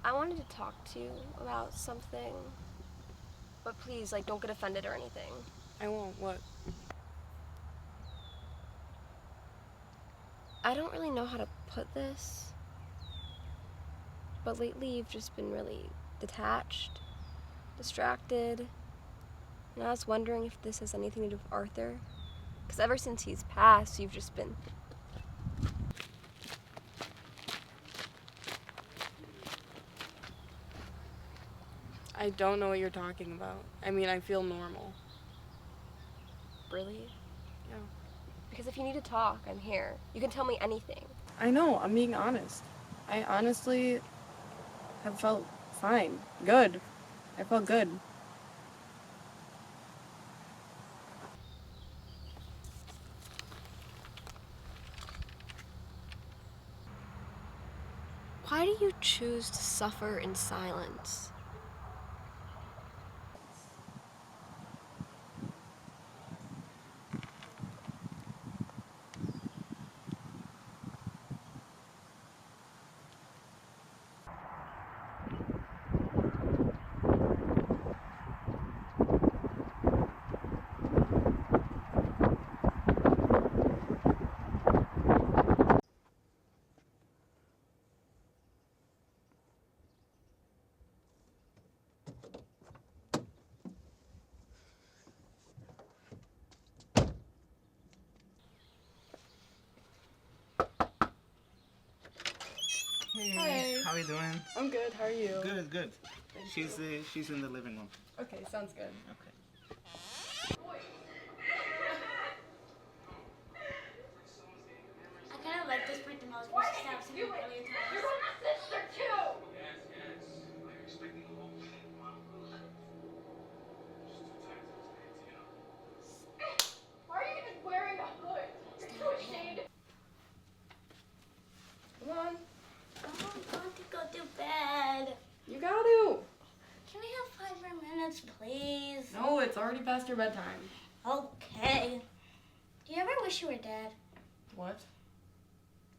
I wanted to talk to you about something, but please, like, don't get offended or anything. I won't. What? I don't really know how to put this, but lately you've just been really detached, distracted, and I was wondering if this has anything to do with Arthur, because ever since he's passed, you've just been... I don't know what you're talking about. I mean, I feel normal. Really? Yeah. Because if you need to talk, I'm here. You can tell me anything. I know, I'm being honest. I honestly have felt fine. Good. I felt good. Why do you choose to suffer in silence? Hey, Hi. how are you doing? I'm good. How are you? Good, good. Thank She's in the living room. Okay, sounds good. Okay. I kind of like this part the most because I've seen it earlier times. You're like a sister too! Why are you even wearing a hood? You're too ashamed. Come on. Oh, I want to go to bed. You got to. Can we have 5 more minutes, please? No, it's already past your bedtime. Okay. Do you ever wish you were dead? What?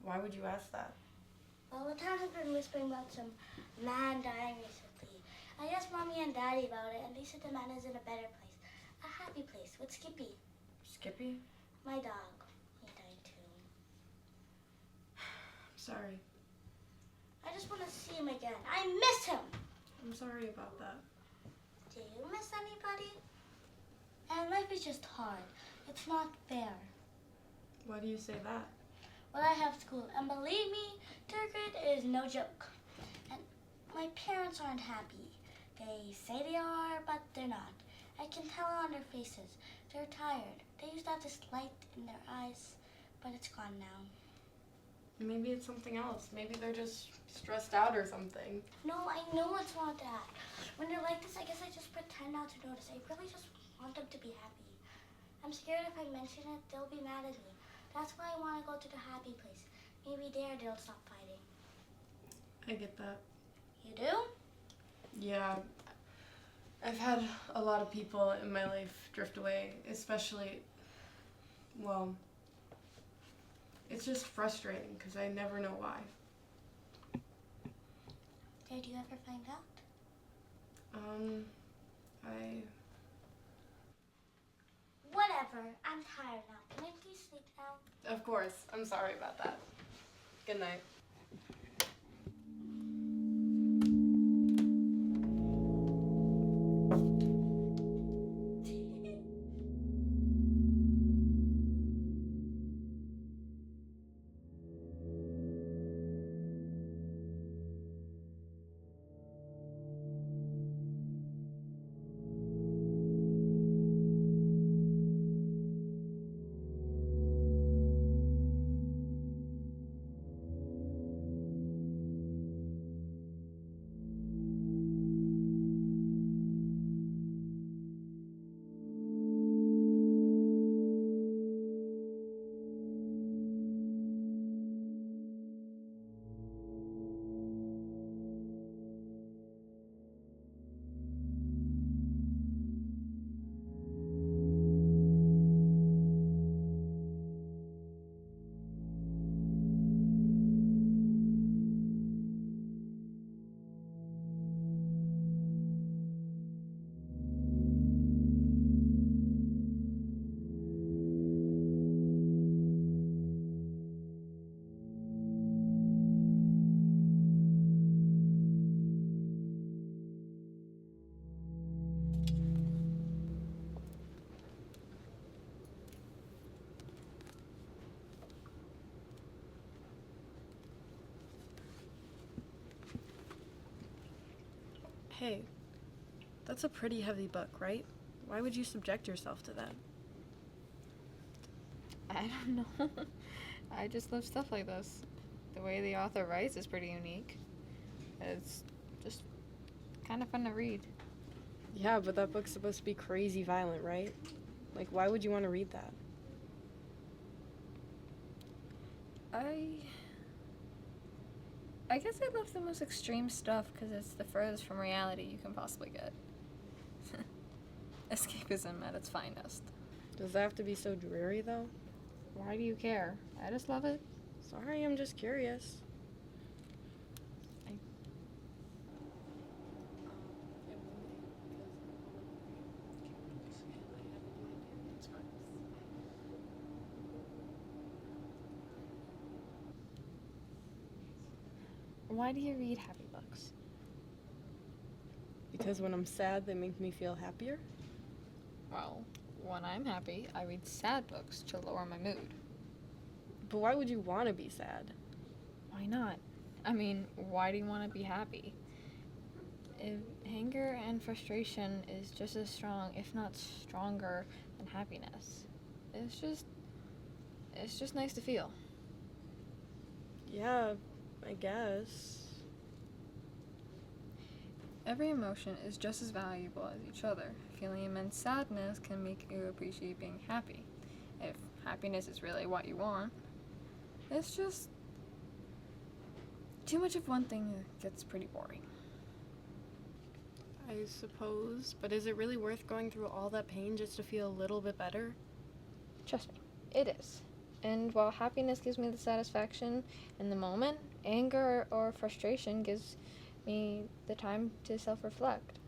Why would you ask that? Well, the town has been whispering about some man dying recently. I asked Mommy and Daddy about it, and they said the man is in a better place. A happy place with Skippy, Skippy? my dog. He died too. Sorry. I just want to see him again. I miss him. I'm sorry about that. Do you miss anybody? And life is just hard. It's not fair. Why do you say that? Well, I have school, and believe me, third grade is no joke. And my parents aren't happy. They say they are, but they're not. I can tell on their faces. They're tired. They used to have this light in their eyes, but it's gone now. Maybe it's something else. Maybe they're just stressed out or something. No, I know it's not that. When they're like this, I guess I just pretend not to notice. I really just want them to be happy. I'm scared if I mention it, they'll be mad at me. That's why I want to go to the happy place. Maybe there they'll stop fighting. I get that. You do? Yeah. I've had a lot of people in my life drift away, especially, well, it's just frustrating because I never know why. Did you ever find out? I... Whatever. I'm tired now. Can I please sleep now? Of course. I'm sorry about that. Good night. Hey, that's a pretty heavy book, right? Why would you subject yourself to that? I don't know. I just love stuff like this. The way the author writes is pretty unique. It's just kind of fun to read. Yeah, but that book's supposed to be crazy violent, right? Like, why would you want to read that? I guess I love the most extreme stuff because it's the furthest from reality you can possibly get. Escapism at its finest. Does that have to be so dreary, though? Why do you care? I just love it. Sorry, I'm just curious. Why do you read happy books? Because when I'm sad, they make me feel happier? Well, when I'm happy, I read sad books to lower my mood. But why would you want to be sad? Why not? I mean, why do you want to be happy? If anger and frustration is just as strong, if not stronger, than happiness. It's just nice to feel. Yeah, I guess. Every emotion is just as valuable as each other. Feeling immense sadness can make you appreciate being happy. If happiness is really what you want, it's just too much of one thing gets pretty boring. I suppose, but is it really worth going through all that pain just to feel a little bit better? Trust me, it is. And while happiness gives me the satisfaction in the moment, anger or frustration gives me the time to self-reflect.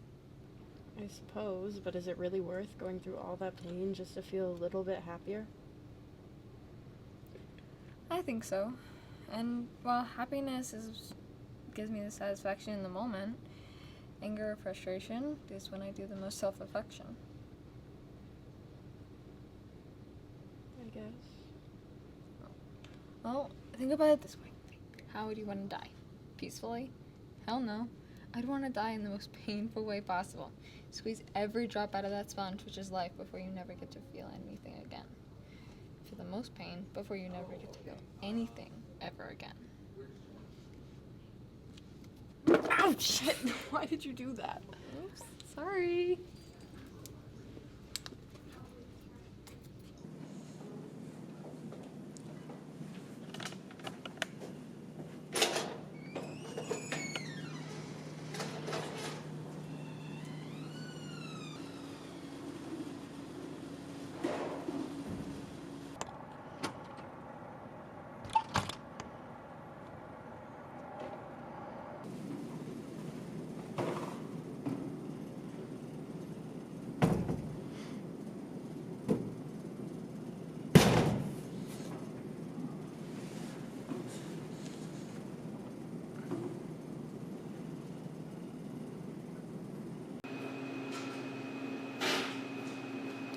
I suppose, but is it really worth going through all that pain just to feel a little bit happier? I think so. And while happiness gives me the satisfaction in the moment, anger or frustration is when I do the most self-reflection. I guess. Well, think about it this way. How would you want to die? Peacefully? Hell no. I'd want to die in the most painful way possible. Squeeze every drop out of that sponge, which is life, before you never get to feel anything again. Feel the most pain before you never get to feel anything ever again. Ouch! Shit! Why did you do that? Oops, sorry.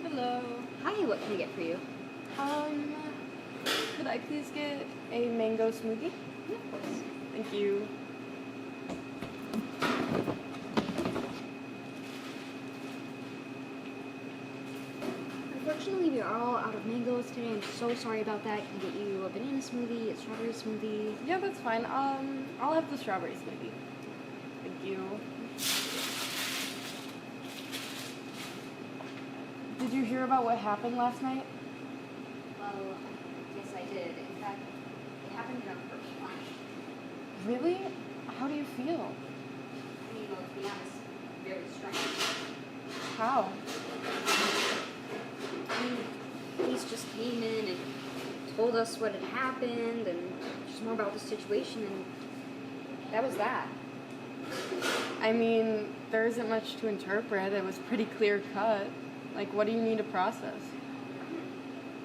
Hello. Hi, what can I get for you? Could I please get a mango smoothie? Yeah, of course. Thank you. Unfortunately, we are all out of mangoes today. I'm so sorry about that. Can I get you a banana smoothie, a strawberry smoothie? Yeah, that's fine. I'll have the strawberry smoothie. Thank you. Did you hear about what happened last night? Well, yes, I did. In fact, it happened in our first flash. Really? How do you feel? I mean, well, to be honest, very strange. How? I mean, police just came in and told us what had happened and just more about the situation, and that was that. I mean, there isn't much to interpret. It was pretty clear cut. Like, what do you need to process?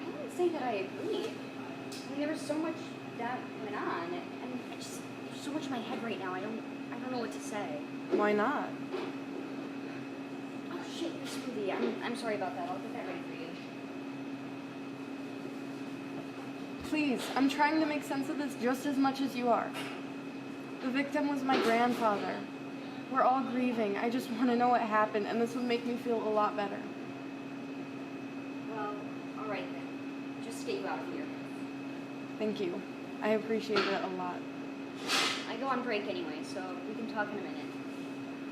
I wouldn't say that I agree. I mean, there was so much that went on, and there's so much in my head right now. I don't know what to say. Why not? Oh shit, your smoothie. I'm sorry about that. I'll get that ready for you. Please, I'm trying to make sense of this just as much as you are. The victim was my grandfather. We're all grieving. I just want to know what happened, and this would make me feel a lot better. Well, all right then. Just get you out of here. Thank you. I appreciate it a lot. I go on break anyway, so we can talk in a minute.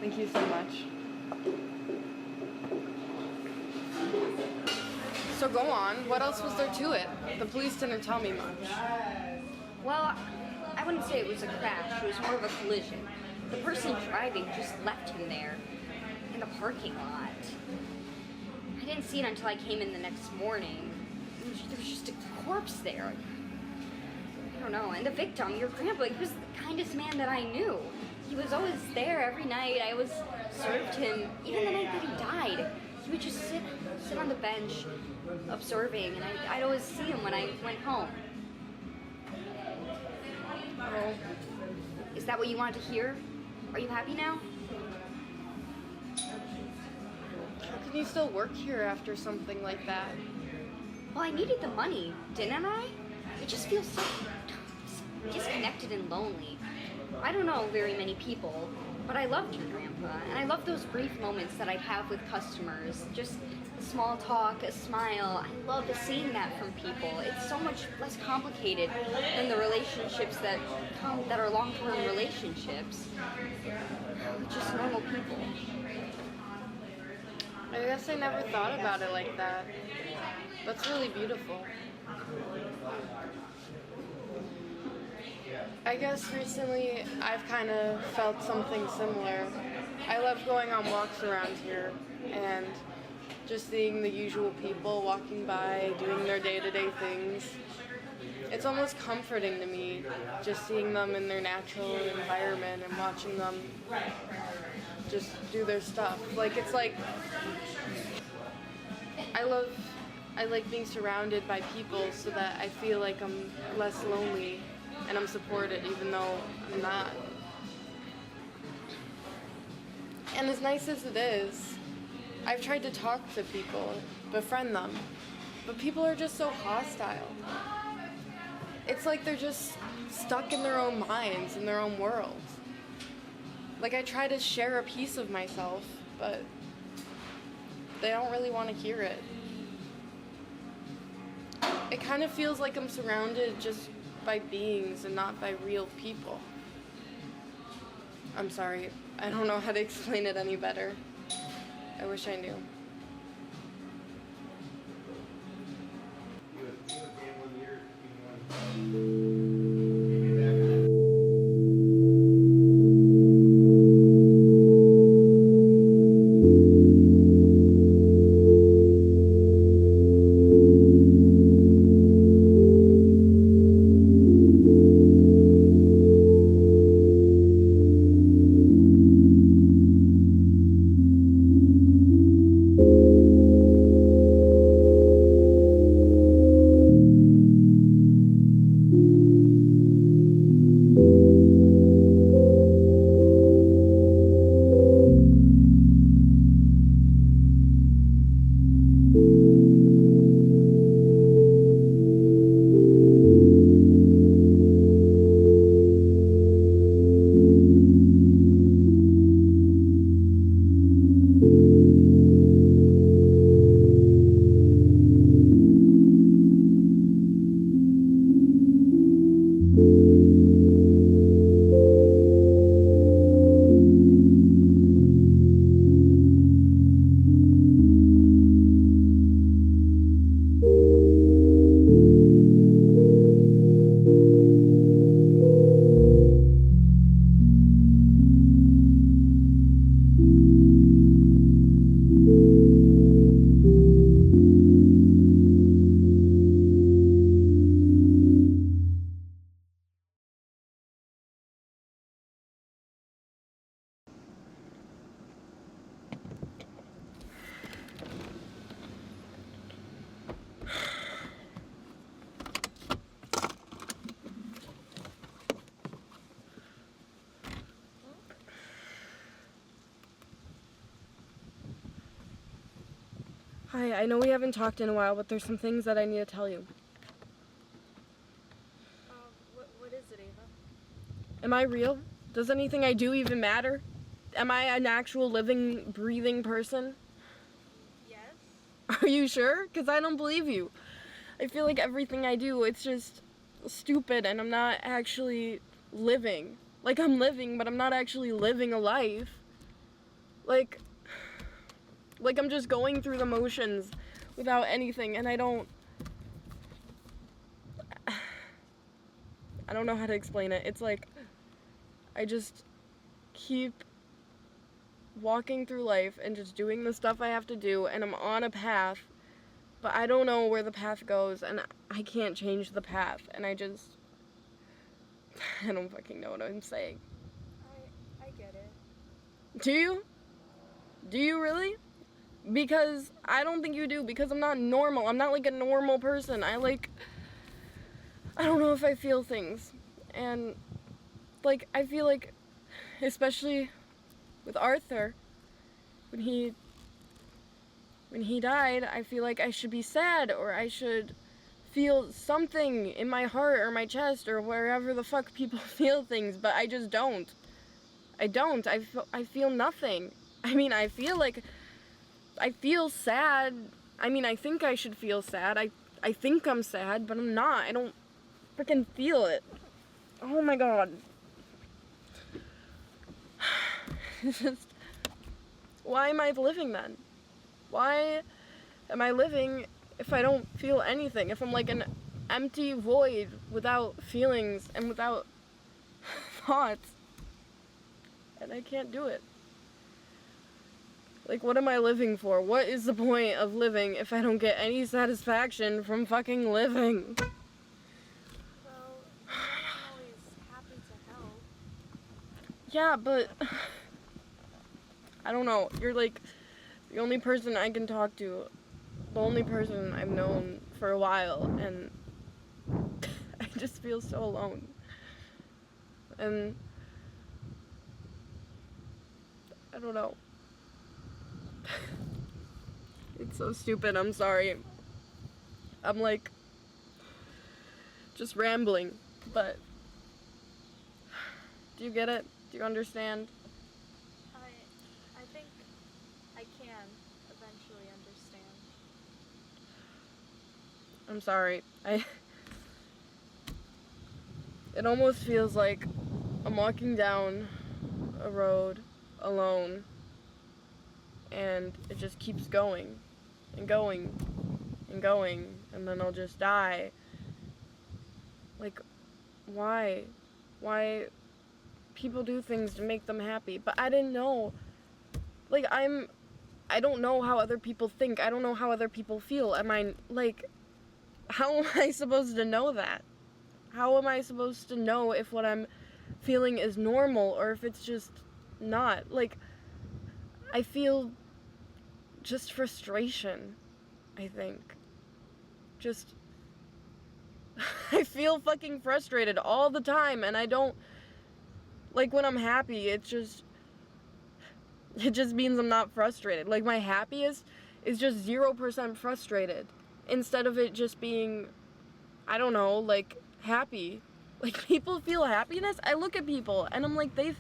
Thank you so much. So go on. What else was there to it? The police didn't tell me much. Well, I wouldn't say it was a crash. It was more of a collision. The person driving just left him there in the parking lot. I didn't see it until I came in the next morning. There was just a corpse there. I don't know. And the victim, your grandpa, he was the kindest man that I knew. He was always there every night. I always served him. Even the night that he died, he would just sit on the bench observing, and I'd always see him when I went home. Oh. Is that what you wanted to hear? Are you happy now? How can you still work here after something like that? Well, I needed the money, didn't I? It just feels so disconnected and lonely. I don't know very many people, but I loved your grandpa, and I love those brief moments that I'd have with customers. Just a small talk, a smile. I love seeing that from people. It's so much less complicated than the relationships that are long-term relationships. Just normal people. I guess I never thought about it like that. That's really beautiful. I guess recently I've kind of felt something similar. I love going on walks around here and just seeing the usual people walking by, doing their day-to-day things. It's almost comforting to me just seeing them in their natural environment and watching them just do their stuff. It's like I like being surrounded by people so that I feel like I'm less lonely and I'm supported even though I'm not. And as nice as it is, I've tried to talk to people, befriend them, but people are just so hostile. It's like they're just stuck in their own minds, in their own worlds. I try to share a piece of myself, but they don't really want to hear it. It kind of feels like I'm surrounded just by beings and not by real people. I'm sorry, I don't know how to explain it any better. I wish I knew. Hi, I know we haven't talked in a while, but there's some things that I need to tell you. What is it, Ava? Am I real? Does anything I do even matter? Am I an actual living, breathing person? Yes. Are you sure? Because I don't believe you. I feel like everything I do, it's just stupid and I'm not actually living. Like, I'm living, but I'm not actually living a life. Like I'm just going through the motions without anything, and I don't know how to explain it. It's like I just keep walking through life and just doing the stuff I have to do, and I'm on a path, but I don't know where the path goes, and I can't change the path, and I don't fucking know what I'm saying. I get it. Do you? Do you really? Because I don't think you do, because I'm not normal. I'm not like a normal person. I don't know if I feel things. And like, I feel like, especially with Arthur, when he died, I feel like I should be sad, or I should feel something in my heart or my chest or wherever the fuck people feel things, but I just don't. I don't. I feel nothing. I mean, I feel sad. I mean, I think I should feel sad. I think I'm sad, but I'm not. I don't freaking feel it. Oh my god. It's just, why am I living then? Why am I living if I don't feel anything? If I'm like an empty void without feelings and without thoughts? And I can't do it. Like, what am I living for? What is the point of living if I don't get any satisfaction from fucking living? Well, you're not always happy to help. Yeah, but I don't know. You're like the only person I can talk to, the only person I've known for a while, and I just feel so alone. And I don't know. It's so stupid, I'm sorry. I'm like just rambling, but do you get it? Do you understand? I think I can eventually understand. I'm sorry. It almost feels like I'm walking down a road alone, and it just keeps going and going and going, and then I'll just die. Like, why? Why people do things to make them happy? But I didn't know. Like, I don't know how other people think. I don't know how other people feel. How am I supposed to know that? How am I supposed to know if what I'm feeling is normal or if it's just not? Like, I feel just frustration, I think. Just, I feel fucking frustrated all the time, and I don't, like, when I'm happy, it just means I'm not frustrated. Like, my happiest is just 0% frustrated, instead of it just being, I don't know, like, happy. Like, people feel happiness. I look at people and I'm like, they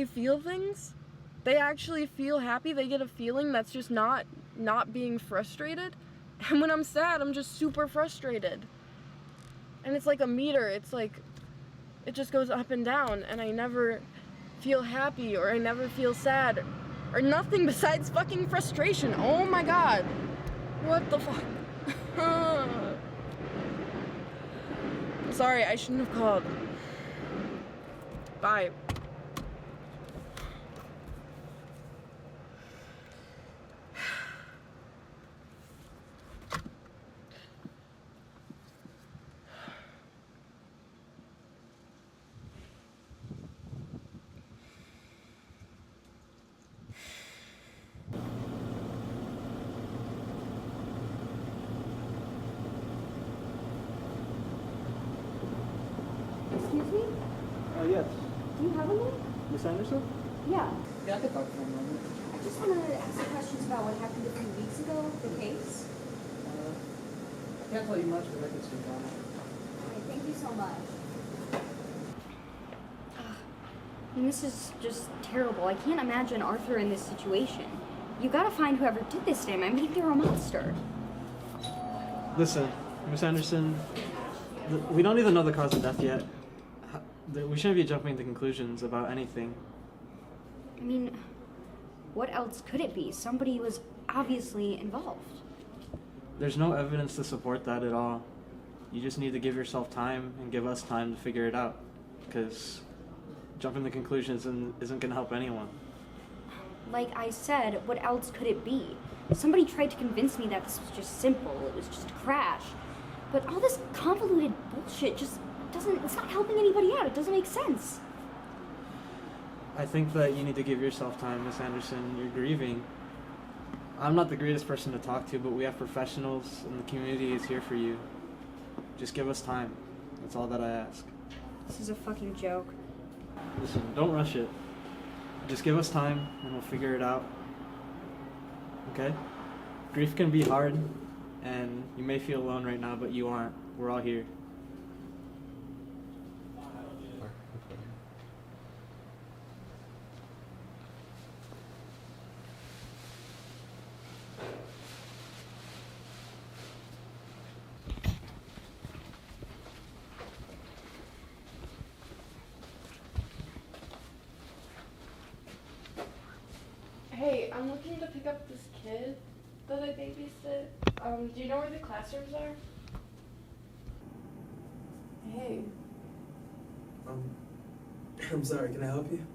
feel things. They actually feel happy. They get a feeling that's just not being frustrated. And when I'm sad, I'm just super frustrated. And it's like a meter. It's like, it just goes up and down, and I never feel happy, or I never feel sad, or nothing besides fucking frustration. Oh my god. What the fuck? Sorry, I shouldn't have called. Bye. Excuse me? Yes. Do you have a minute? Miss Anderson? Yeah. Yeah, I can talk for a moment. I just wanted to ask you questions about what happened a few weeks ago, the case. I can't tell you much, but I can speak on it. Okay, thank you so much. I mean, this is just terrible. I can't imagine Arthur in this situation. You gotta find whoever did this to him. I mean, they're a monster. Listen, Miss Anderson, we don't even know the cause of death yet. We shouldn't be jumping to conclusions about anything. I mean, what else could it be? Somebody was obviously involved. There's no evidence to support that at all. You just need to give yourself time and give us time to figure it out. Because jumping to conclusions isn't going to help anyone. Like I said, what else could it be? Somebody tried to convince me that this was just simple, it was just a crash. But all this convoluted bullshit just it's not helping anybody out. It doesn't make sense. I think that you need to give yourself time, Miss Anderson. You're grieving. I'm not the greatest person to talk to, but we have professionals and the community is here for you. Just give us time. That's all that I ask. This is a fucking joke. Listen, don't rush it. Just give us time and we'll figure it out. Okay? Grief can be hard and you may feel alone right now, but you aren't. We're all here. Hey, I'm looking to pick up this kid that I babysit. Do you know where the classrooms are? Hey. I'm sorry, can I help you?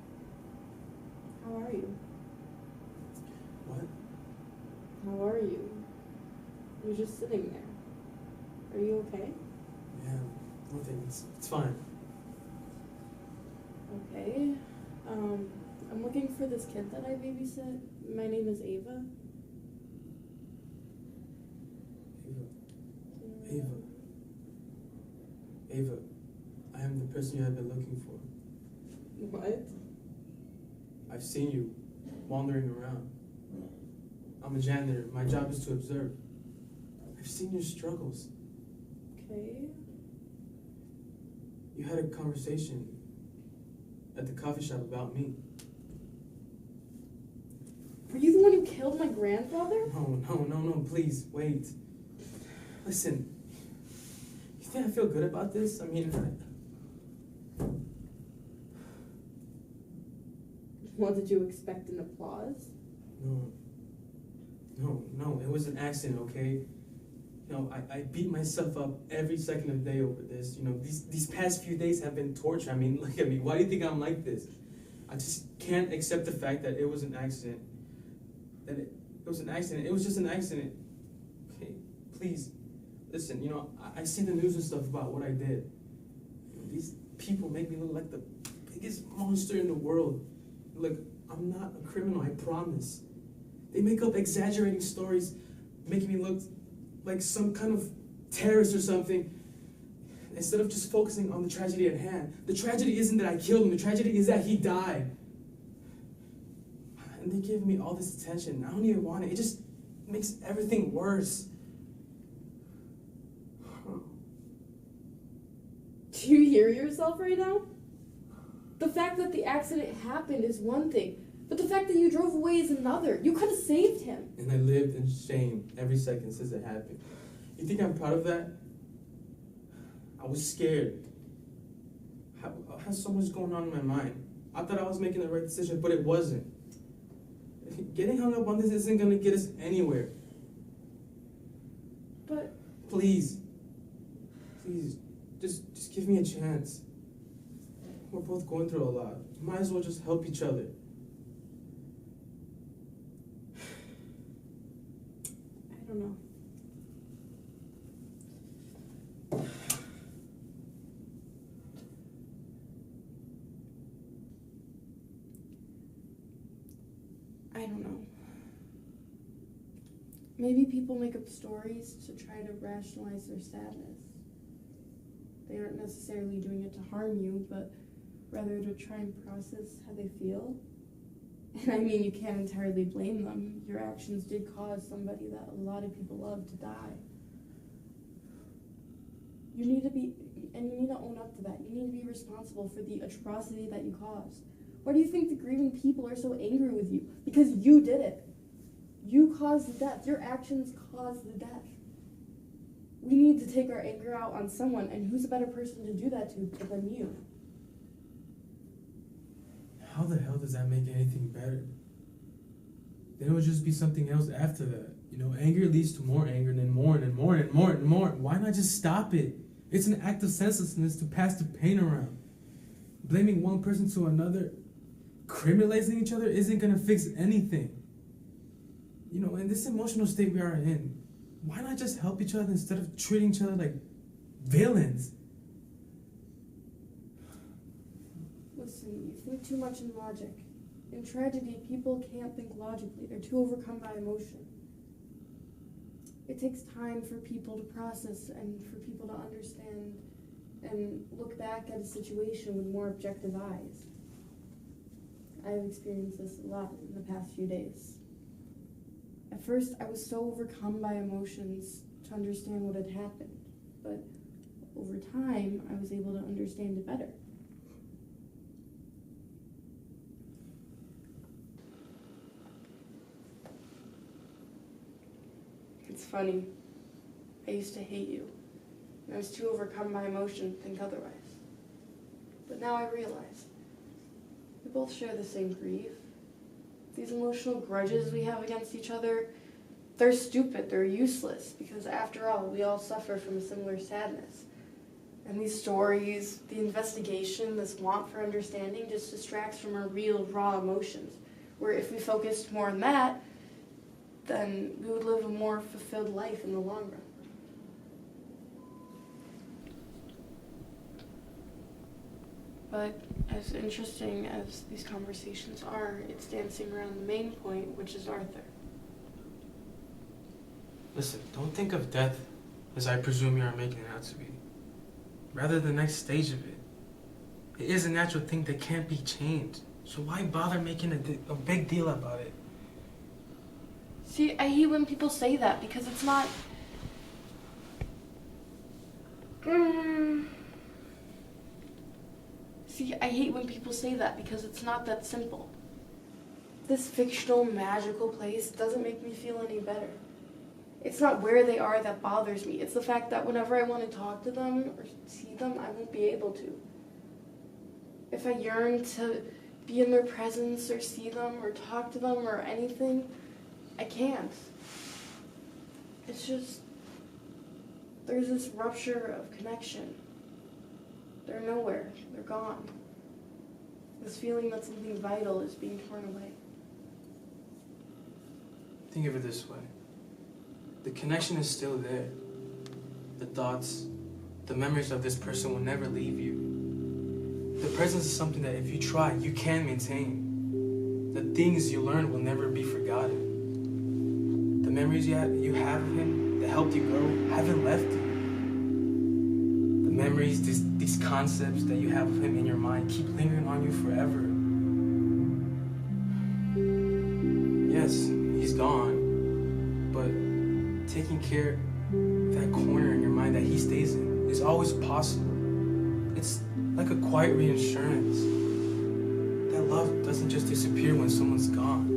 How are you? What? How are you? You're just sitting there. Are you okay? Yeah, nothing, it's fine. Okay. I'm looking for this kid that I babysit. My name is Ava. Ava, I am the person you have been looking for. What? I've seen you wandering around. I'm a janitor. My job is to observe. I've seen your struggles. Okay. You had a conversation at the coffee shop about me. Were you the one who killed my grandfather? No, please, wait. Listen, you think I feel good about this? I mean, What, did you expect an applause? No, it was an accident, okay? You know, I beat myself up every second of the day over this. You know, these past few days have been torture. I mean, look at me. Why do you think I'm like this? I just can't accept the fact that it was an accident. That it was an accident. It was just an accident. Okay, please, listen, you know, I see the news and stuff about what I did. You know, these people make me look like the biggest monster in the world. Look, I'm not a criminal, I promise. They make up exaggerating stories, making me look like some kind of terrorist or something, instead of just focusing on the tragedy at hand. The tragedy isn't that I killed him, the tragedy is that he died. And they give me all this attention. I don't even want it. It just makes everything worse. Do you hear yourself right now? The fact that the accident happened is one thing, but the fact that you drove away is another. You could have saved him. And I lived in shame every second since it happened. You think I'm proud of that? I was scared. I had so much going on in my mind. I thought I was making the right decision, but it wasn't. Getting hung up on this isn't gonna get us anywhere. But please, just give me a chance. We're both going through a lot. Might as well just help each other. I don't know. I don't know. Maybe people make up stories to try to rationalize their sadness. They aren't necessarily doing it to harm you, but rather to try and process how they feel. And I mean, you can't entirely blame them. Your actions did cause somebody that a lot of people love to die. You need to own up to that. You need to be responsible for the atrocity that you caused. Why do you think the grieving people are so angry with you? Because you did it. You caused the death. Your actions caused the death. We need to take our anger out on someone, and who's a better person to do that to than you? How the hell does that make anything better? Then it would just be something else after that. You know, anger leads to more anger, and then more, and then more, and more, and more. Why not just stop it? It's an act of senselessness to pass the pain around. Blaming one person to another, criminalizing each other isn't gonna fix anything. You know, in this emotional state we are in, why not just help each other instead of treating each other like villains? Listen, you think too much in logic. In tragedy, people can't think logically. They're too overcome by emotion. It takes time for people to process and for people to understand and look back at a situation with more objective eyes. I've experienced this a lot in the past few days. At first, I was so overcome by emotions to understand what had happened, but over time, I was able to understand it better. It's funny. I used to hate you, and I was too overcome by emotion to think otherwise. But now I realize we both share the same grief. These emotional grudges we have against each other, they're stupid, they're useless, because after all, we all suffer from a similar sadness. And these stories, the investigation, this want for understanding just distracts from our real, raw emotions, where if we focused more on that, then we would live a more fulfilled life in the long run. But as interesting as these conversations are, it's dancing around the main point, which is Arthur. Listen, don't think of death as I presume you are making it out to be. Rather the next stage of it. It is a natural thing that can't be changed. So why bother making a big deal about it? See, I hate when people say that because it's not... See, I hate when people say that because it's not that simple. This fictional, magical place doesn't make me feel any better. It's not where they are that bothers me. It's the fact that whenever I want to talk to them or see them, I won't be able to. If I yearn to be in their presence or see them or talk to them or anything, I can't. It's just, there's this rupture of connection. They're nowhere. They're gone. This feeling that something vital is being torn away. Think of it this way. The connection is still there. The thoughts, the memories of this person will never leave you. The presence is something that if you try, you can maintain. The things you learn will never be forgotten. The memories you have of him that helped you grow haven't left you. The memories, these concepts that you have of him in your mind keep lingering on you forever. Yes, he's gone, but taking care of that corner in your mind that he stays in is always possible. It's like a quiet reinsurance. That love doesn't just disappear when someone's gone.